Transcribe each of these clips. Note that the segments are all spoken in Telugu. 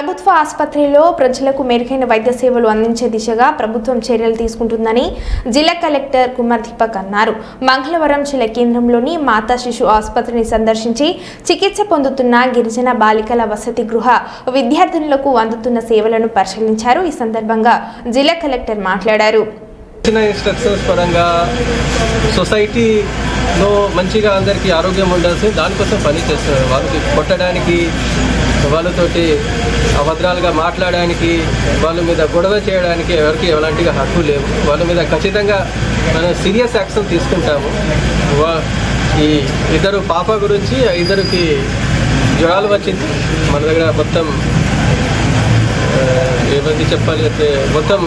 ప్రభుత్వ ఆసుపత్రిలో ప్రజలకు మెరుగైన వైద్య సేవలు అందించే దిశగా ప్రభుత్వం చర్యలు తీసుకుంటుందని జిల్లా కలెక్టర్ కుమార్ దీపక్ అన్నారు. మంగళవారం జిల్లా కేంద్రంలోని మాతా శిశు ఆసుపత్రిని సందర్శించి చికిత్స పొందుతున్న గిరిజన బాలికల వసతి గృహ విద్యార్థులకు అందుతున్న సేవలను పరిశీలించారు. ఈ సందర్భంగా జిల్లా కలెక్టర్ మాట్లాడారు. ఇన్స్ట్రక్షన్స్ పరంగా సొసైటీలో మంచిగా అందరికీ ఆరోగ్యం ఉండాల్సి దానికోసం పని చేస్తున్నారు. వాళ్ళకి కొట్టడానికి, వాళ్ళతోటి అభద్రాలుగా మాట్లాడడానికి, వాళ్ళ మీద గొడవ చేయడానికి ఎవరికి ఎలాంటి హక్కు లేవు. వాళ్ళ మీద ఖచ్చితంగా మనం సీరియస్ యాక్షన్ తీసుకుంటాము. ఈ ఇద్దరు పాప గురించి ఇద్దరికి జ్వరాలు వచ్చింది. మన దగ్గర మొత్తం ఏమంది చెప్పాలి అంటే మొత్తం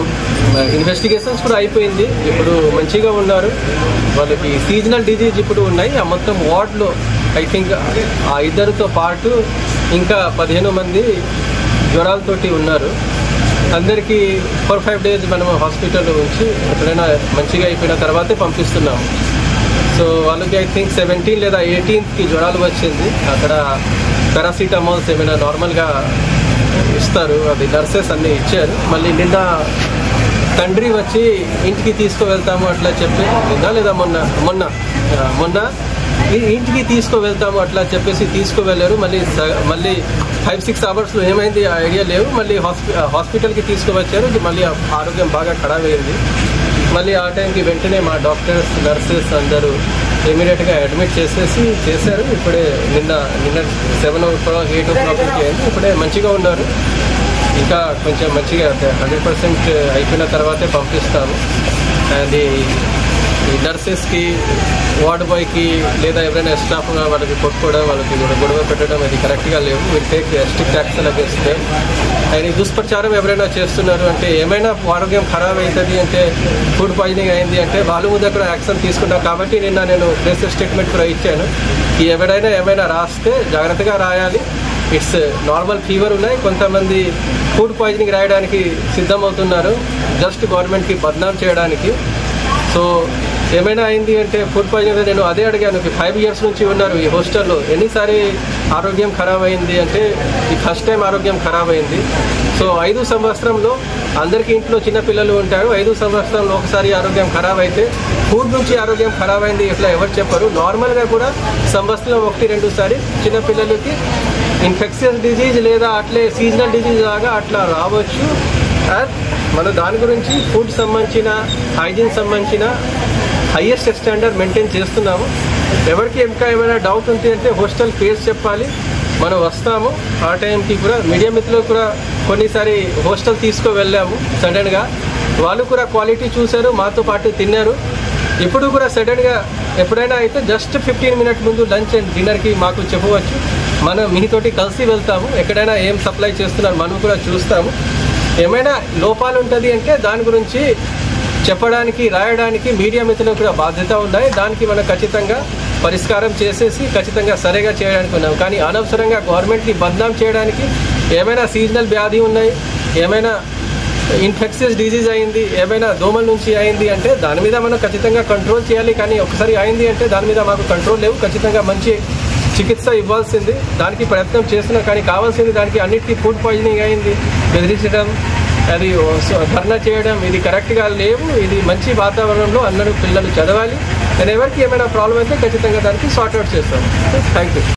ఇన్వెస్టిగేషన్స్ కూడా అయిపోయింది. ఇప్పుడు మంచిగా ఉన్నారు. వాళ్ళకి సీజనల్ డిజీజ్ ఇప్పుడు ఉన్నాయి. ఆ మొత్తం వార్డులో ఐ థింక్ ఆ ఇద్దరితో పాటు ఇంకా 15 మంది జ్వరాలతోటి ఉన్నారు. అందరికీ 4-5 days మనం హాస్పిటల్లో ఉంచి ఎప్పుడైనా మంచిగా అయిపోయిన తర్వాతే పంపిస్తున్నాము. సో వాళ్ళకి ఐ థింక్ 17 లేదా 18కి జ్వరాలు వచ్చింది. అక్కడ పారాసిటమాల్స్ ఏమైనా నార్మల్గా ఇస్తారు, అది నర్సెస్ అన్నీ ఇచ్చారు. మళ్ళీ నిన్న తండ్రి వచ్చి ఇంటికి తీసుకువెళ్తాము అట్లా చెప్పి నిన్న లేదా మొన్న ఇంటికి తీసుకువెళ్తాము అట్లా చెప్పేసి తీసుకువెళ్ళారు. మళ్ళీ 5-6 అవర్స్లో ఏమైంది ఐడియా లేవు. మళ్ళీ హాస్పిటల్కి తీసుకువచ్చారు. మళ్ళీ ఆరోగ్యం బాగా ఖరాబ్ అయింది. మళ్ళీ ఆ టైంకి వెంటనే మా డాక్టర్స్, నర్సెస్ అందరూ ఇమీడియట్గా అడ్మిట్ చేశారు. ఇప్పుడే నిన్న 7 o'clock 8 o'clock అయింది. ఇప్పుడే మంచిగా ఉన్నారు. ఇంకా కొంచెం మంచిగా 100% అయిపోయిన తర్వాతే పంపిస్తాము. అది ఈ నర్సెస్కి, వార్డ్ బాయ్కి లేదా ఎవరైనా స్టాఫ్గా వాళ్ళకి కొట్టుకోవడం, వాళ్ళకి గొడవ పెట్టడం అది కరెక్ట్గా లేవు. Will take strict action against them. And దుష్ప్రచారం ఎవరైనా చేస్తున్నారు అంటే, ఏమైనా ఆరోగ్యం ఖరాబ్ అవుతుంది అంటే, ఫుడ్ పాయిజనింగ్ అయింది అంటే వాళ్ళ ముందు కూడా యాక్షన్ తీసుకుంటాం. కాబట్టి నేను ప్రెస్ స్టేట్మెంట్ కూడా ఇచ్చాను. ఎవరైనా ఏమైనా రాస్తే జాగ్రత్తగా రాయాలి. ఇట్స్ నార్మల్ ఫీవర్ ఉన్నాయి. కొంతమంది ఫుడ్ పాయిజనింగ్ రాయడానికి సిద్ధమవుతున్నారు, జస్ట్ గవర్నమెంట్కి బద్నాం చేయడానికి. సో ఏమైనా అయింది అంటే ఫుడ్ పాయిజనింగ్ నేను అదే అడిగాను. 5 years నుంచి ఉన్నారు ఈ హాస్టల్లో. ఎన్నిసారి ఆరోగ్యం ఖరాబ్ అయింది అంటే ఈ ఫస్ట్ టైం ఆరోగ్యం ఖరాబ్ అయింది. సో 5 సంవత్సరంలో అందరికీ ఇంట్లో చిన్నపిల్లలు ఉంటారు. 5 సంవత్సరంలో ఒకసారి ఆరోగ్యం ఖరాబ్ అయితే ఫుడ్ నుంచి ఆరోగ్యం ఖరాబ్ అయింది ఇట్లా ఎవరు చెప్పరు. నార్మల్గా కూడా సంవత్సరంలో 1-2 సారి చిన్నపిల్లలకి ఇన్ఫెక్షన్స్ డిజీజ్ లేదా అట్లే సీజనల్ డిజీజ్ లాగా అట్లా రావచ్చు. మనం దాని గురించి ఫుడ్ సంబంధించిన, హైజీన్ సంబంధించిన హైయెస్ట్ స్టాండర్డ్ మెయింటైన్ చేస్తున్నాము. ఎవరికి ఇంకా ఏమైనా డౌట్ ఉంది అంటే హాస్టల్ పేరు చెప్పాలి, మనం వస్తాము. ఆ టైంకి కూడా మీడియా మిత్రులు కూడా కొన్నిసారి హాస్టల్ తీసుకువెళ్ళాము సడన్గా. వాళ్ళు కూడా క్వాలిటీ చూశారు, మాతో పాటు తిన్నారు. ఇప్పుడు కూడా సడన్గా ఎప్పుడైనా అయితే జస్ట్ 15 minutes ముందు లంచ్ అండ్ డిన్నర్కి మాకు చెప్పవచ్చు. మనం మీతోటి కలిసి వెళ్తాము. ఎక్కడైనా ఏం సప్లై చేస్తున్నారు మనం కూడా చూస్తాము. ఏమైనా లోపాలు ఉంటుంది అంటే దాని గురించి చెప్పడానికి, రాయడానికి మీడియా మిత్రులకు కూడా బాధ్యత ఉన్నాయి. దానికి మనం ఖచ్చితంగా పరిష్కారం చేసేసి ఖచ్చితంగా సరిగా చేయడానికి ఉన్నాం. కానీ అనవసరంగా గవర్నమెంట్ని బద్నాం చేయడానికి, ఏమైనా సీజనల్ వ్యాధి ఉన్నాయి, ఏమైనా ఇన్ఫెక్షన్స్ డిజీజ్ అయింది, ఏమైనా దోమల నుంచి అయింది అంటే దాని మీద మనం ఖచ్చితంగా కంట్రోల్ చేయాలి. కానీ ఒకసారి అయింది అంటే దాని మీద మాకు కంట్రోల్ లేవు. ఖచ్చితంగా మంచి చికిత్స ఇవ్వాల్సింది, దానికి ప్రయత్నం చేస్తున్నాం. కానీ కావాల్సింది దానికి అన్నిటికీ ఫుడ్ పాయిజనింగ్ అయింది, బెదిరించడం, అది ధర్నా చేయడం ఇది కరెక్ట్గా లేవు. ఇది మంచి వాతావరణంలో అందరూ పిల్లలు చదవాలి. నేను ఎవరికి ఏమైనా ప్రాబ్లం అయితే ఖచ్చితంగా దానికి సార్ట్అవుట్ చేస్తాను. Thank you.